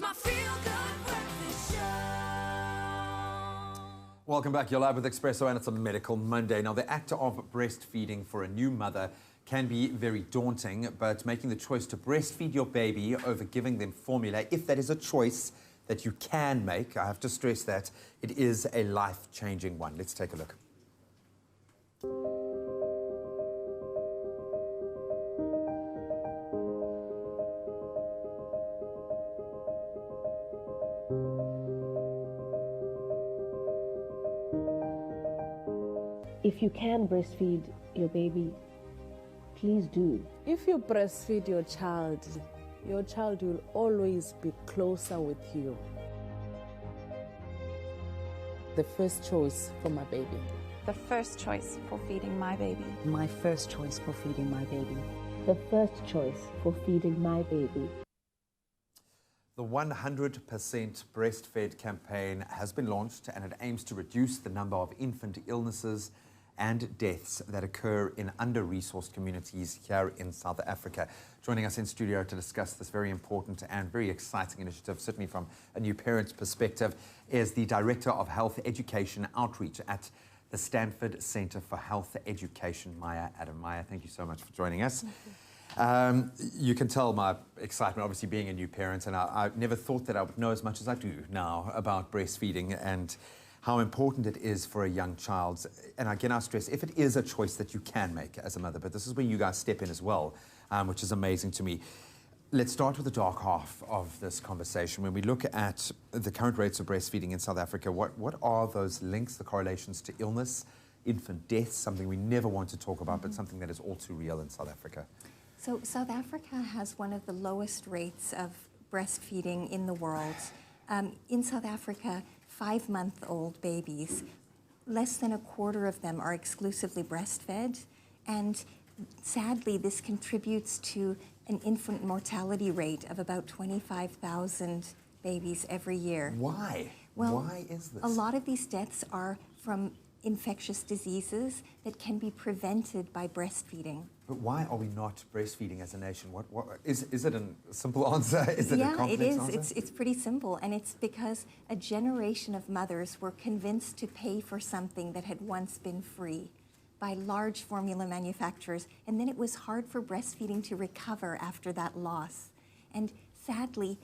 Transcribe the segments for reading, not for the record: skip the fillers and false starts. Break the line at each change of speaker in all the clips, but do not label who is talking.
my feel-good breakfast show.
Welcome back. You're live with Expresso, and it's a Medical Monday. Now, the act of breastfeeding for a new mother can be very daunting, but making the choice to breastfeed your baby over giving them formula, if that is a choice that you can make, I have to stress that it is a life-changing one. Let's take a look.
If you can breastfeed your baby, please do.
If you breastfeed your child will always be closer with you. The first choice for my baby.
The first choice for feeding my baby.
My first choice for feeding my baby.
The first choice for feeding my baby.
The 100% Breastfed campaign has been launched, and it aims to reduce the number of infant illnesses and deaths that occur in under-resourced communities here in South Africa. Joining us in studio to discuss this very important and very exciting initiative, certainly from a new parent's perspective, is the Director of Health Education Outreach at the Stanford Center for Health Education, Maya Adam. Maya, thank you so much for joining us. You can tell my excitement, obviously, being a new parent, and I never thought that I would know as much as I do now about breastfeeding and how important it is for a young child. And again, I stress, if it is a choice that you can make as a mother, but this is where you guys step in as well, which is amazing to me. Let's start with the dark half of this conversation. When we look at the current rates of breastfeeding in South Africa, what are those links, the correlations to illness, infant death, something we never want to talk about, but something that is all too real in South Africa?
So South Africa has one of the lowest rates of breastfeeding in the world. In South Africa, 5-month-old babies, less than a quarter of them are exclusively breastfed, and sadly this contributes to an infant mortality rate of about 25,000 babies every year.
Why?
Well,
why is this?
A lot of these deaths are from infectious diseases that can be prevented by breastfeeding.
But why are we not breastfeeding as a nation? Is it a simple answer? Is it a complex answer?
It's pretty simple, and it's because a generation of mothers were convinced to pay for something that had once been free by large formula manufacturers, and then it was hard for breastfeeding to recover after that loss. And sadly,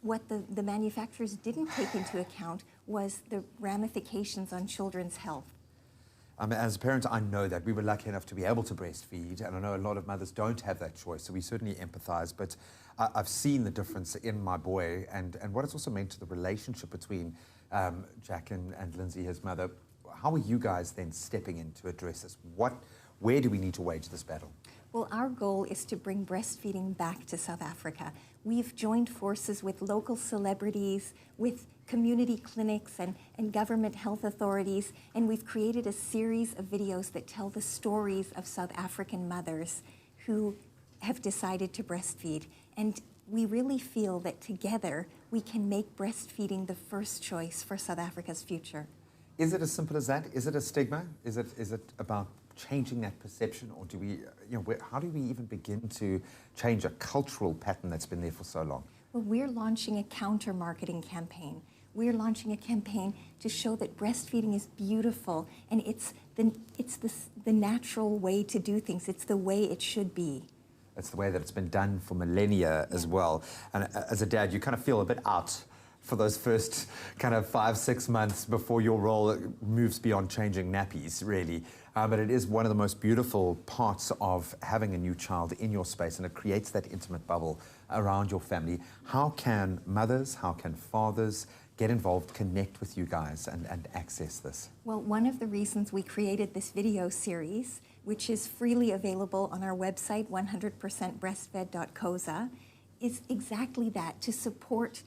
what the manufacturers didn't take into account was the ramifications on children's health.
As a parent, I know that we were lucky enough to be able to breastfeed, and I know a lot of mothers don't have that choice, so we certainly empathize, but I've seen the difference in my boy and what it's also meant to the relationship between Jack and Lindsay, his mother. How are you guys then stepping in to address this? Where do we need to wage this battle?
Well, our goal is to bring breastfeeding back to South Africa. We've joined forces with local celebrities, with community clinics and government health authorities, and we've created a series of videos that tell the stories of South African mothers who have decided to breastfeed. And we really feel that together we can make breastfeeding the first choice for South Africa's future.
Is it as simple as that? Is it a stigma? Is it about changing that perception, or do we, how do we even begin to change a cultural pattern that's been there for so long?
Well, we're launching a counter-marketing campaign. We're launching a campaign to show that breastfeeding is beautiful, and it's the natural way to do things. It's the way it should be.
It's the way that it's been done for millennia as well. And as a dad, you kind of feel a bit out for those first kind of 5-6 months before your role moves beyond changing nappies, really. But it is one of the most beautiful parts of having a new child in your space, and it creates that intimate bubble around your family. How can mothers, how can fathers get involved, connect with you guys and access this?
Well, one of the reasons we created this video series, which is freely available on our website, 100%breastfed.coza, is exactly that, to support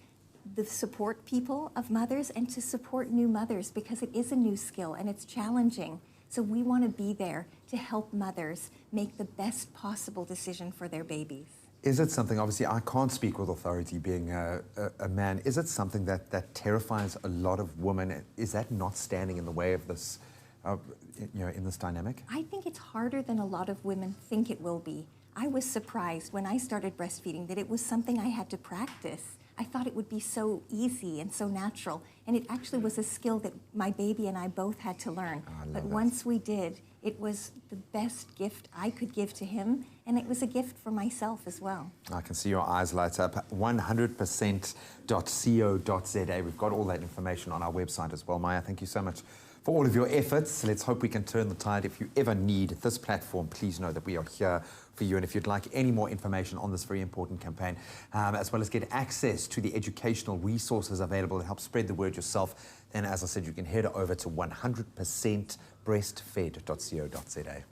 people of mothers and to support new mothers, because it is a new skill and it's challenging. So we want to be there to help mothers make the best possible decision for their babies.
Is it something, obviously I can't speak with authority being a man, is it something that terrifies a lot of women? Is that not standing in the way of this, in this dynamic?
I think it's harder than a lot of women think it will be. I was surprised when I started breastfeeding that it was something I had to practice. I thought it would be so easy and so natural. And it actually was a skill that my baby and I both had to learn. But once we did, it was the best gift I could give to him, and it was a gift for myself as well.
I can see your eyes light up. 100%.co.za. We've got all that information on our website as well. Maya, thank you so much for all of your efforts. Let's hope we can turn the tide. If you ever need this platform, please know that we are here for you. And if you'd like any more information on this very important campaign, as well as get access to the educational resources available to help spread the word yourself, then as I said, you can head over to 100%breastfed.co.za.